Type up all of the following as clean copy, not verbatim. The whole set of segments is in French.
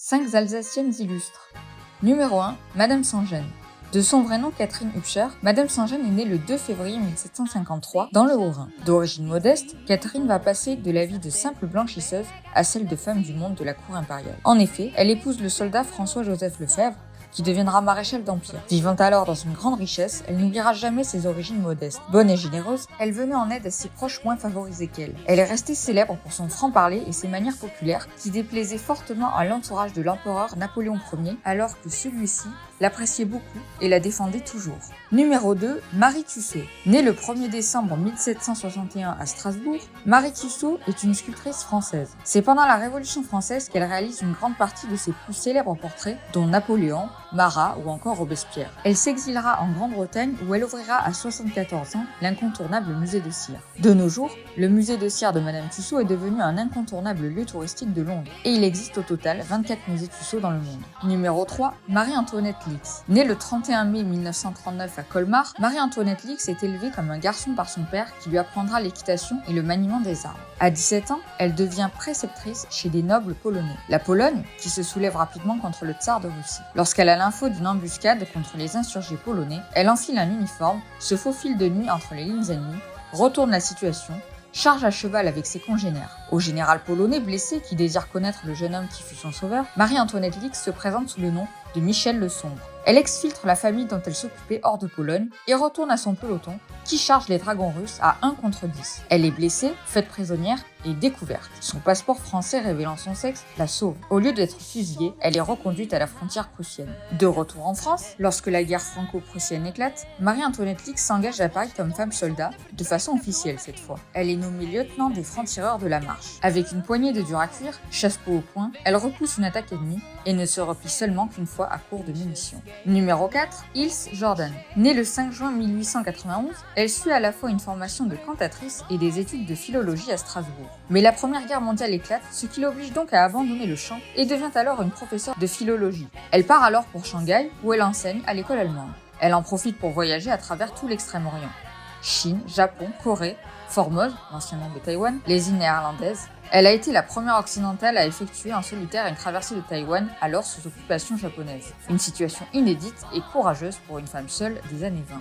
5 Alsaciennes illustres. Numéro 1. Madame Sans-Gêne. De son vrai nom Catherine Hübscher, Madame Sans-Gêne est née le 2 février 1753 dans le Haut-Rhin. D'origine modeste, Catherine va passer de la vie de simple blanchisseuse à celle de femme du monde de la cour impériale. En effet, elle épouse le soldat François-Joseph Lefebvre, qui deviendra maréchal d'Empire. Vivant alors dans une grande richesse, elle n'oubliera jamais ses origines modestes. Bonne et généreuse, elle venait en aide à ses proches moins favorisés qu'elle. Elle est restée célèbre pour son franc-parler et ses manières populaires qui déplaisaient fortement à l'entourage de l'empereur Napoléon Ier, alors que celui-ci l'appréciait beaucoup et la défendait toujours. Numéro 2. Marie Tussaud. Née le 1er décembre 1761 à Strasbourg, Marie Tussaud est une sculptrice française. C'est pendant la Révolution française qu'elle réalise une grande partie de ses plus célèbres portraits, dont Napoléon, Marat ou encore Robespierre. Elle s'exilera en Grande-Bretagne où elle ouvrira à 74 ans l'incontournable musée de cire. De nos jours, le musée de cire de Madame Tussaud est devenu un incontournable lieu touristique de Londres et il existe au total 24 musées Tussaud dans le monde. Numéro 3. Marie-Antoinette Lix. Née le 31 mai 1939 à Colmar, Marie-Antoinette Lix est élevée comme un garçon par son père qui lui apprendra l'équitation et le maniement des armes. À 17 ans, elle devient préceptrice chez des nobles polonais. La Pologne, qui se soulève rapidement contre le tsar de Russie. Lorsqu'elle a l'info d'une embuscade contre les insurgés polonais, elle enfile un uniforme, se faufile de nuit entre les lignes ennemies, retourne la situation, charge à cheval avec ses congénères. Au général polonais blessé qui désire connaître le jeune homme qui fut son sauveur, Marie-Antoinette Lix se présente sous le nom de Michel le Sombre. Elle exfiltre la famille dont elle s'occupait hors de Pologne et retourne à son peloton qui charge les dragons russes à 1 contre 10. Elle est blessée, faite prisonnière et découverte. Son passeport français révélant son sexe la sauve. Au lieu d'être fusillée, elle est reconduite à la frontière prussienne. De retour en France, lorsque la guerre franco-prussienne éclate, Marie-Antoinette Lix s'engage à Paris comme femme soldat, de façon officielle cette fois. Elle est nommée lieutenant des francs-tireurs de la Marche. Avec une poignée de dur à cuire, chasse-peau au poing, elle repousse une attaque ennemie et ne se replie seulement qu'une fois à court de munitions. Numéro 4. Ilse Jordan. Née le 5 juin 1891, elle suit à la fois une formation de cantatrice et des études de philologie à Strasbourg. Mais la Première Guerre mondiale éclate, ce qui l'oblige donc à abandonner le chant et devient alors une professeure de philologie. Elle part alors pour Shanghai, où elle enseigne à l'école allemande. Elle en profite pour voyager à travers tout l'Extrême-Orient. Chine, Japon, Corée, Formose, l'ancien nom de Taïwan, les îles néerlandaises. Elle a été la première occidentale à effectuer en solitaire une traversée de Taïwan, alors sous occupation japonaise. Une situation inédite et courageuse pour une femme seule des années 20.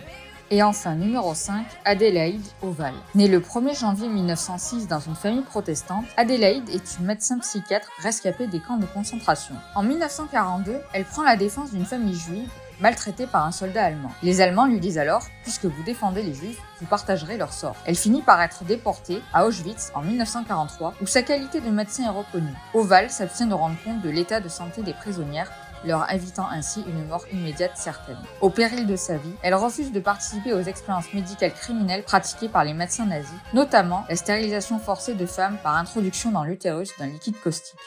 Et enfin, numéro 5, Adélaïde Oval. Née le 1er janvier 1906 dans une famille protestante, Adélaïde est une médecin psychiatre rescapée des camps de concentration. En 1942, elle prend la défense d'une famille juive maltraitée par un soldat allemand. Les Allemands lui disent alors « Puisque vous défendez les Juifs, vous partagerez leur sort ». Elle finit par être déportée à Auschwitz en 1943, où sa qualité de médecin est reconnue. Oval s'abstient de rendre compte de l'état de santé des prisonnières, leur évitant ainsi une mort immédiate certaine. Au péril de sa vie, elle refuse de participer aux expériences médicales criminelles pratiquées par les médecins nazis, notamment la stérilisation forcée de femmes par introduction dans l'utérus d'un liquide caustique.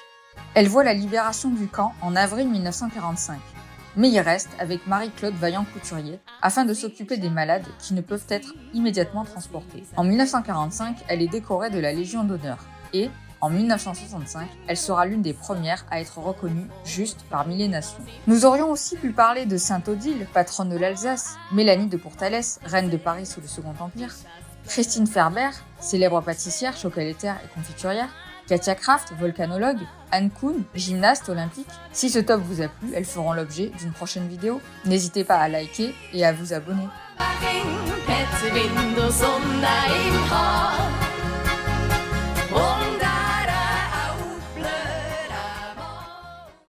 Elle voit la libération du camp en avril 1945. Mais il reste avec Marie-Claude Vaillant-Couturier afin de s'occuper des malades qui ne peuvent être immédiatement transportés. En 1945, elle est décorée de la Légion d'honneur et, en 1965, elle sera l'une des premières à être reconnue juste parmi les nations. Nous aurions aussi pu parler de Sainte Odile, patronne de l'Alsace, Mélanie de Pourtalès, reine de Paris sous le Second Empire, Christine Ferber, célèbre pâtissière, chocolatière et confiturière, Katia Kraft, volcanologue, Anne Kuhn, gymnaste olympique. Si ce top vous a plu, elles feront l'objet d'une prochaine vidéo. N'hésitez pas à liker et à vous abonner.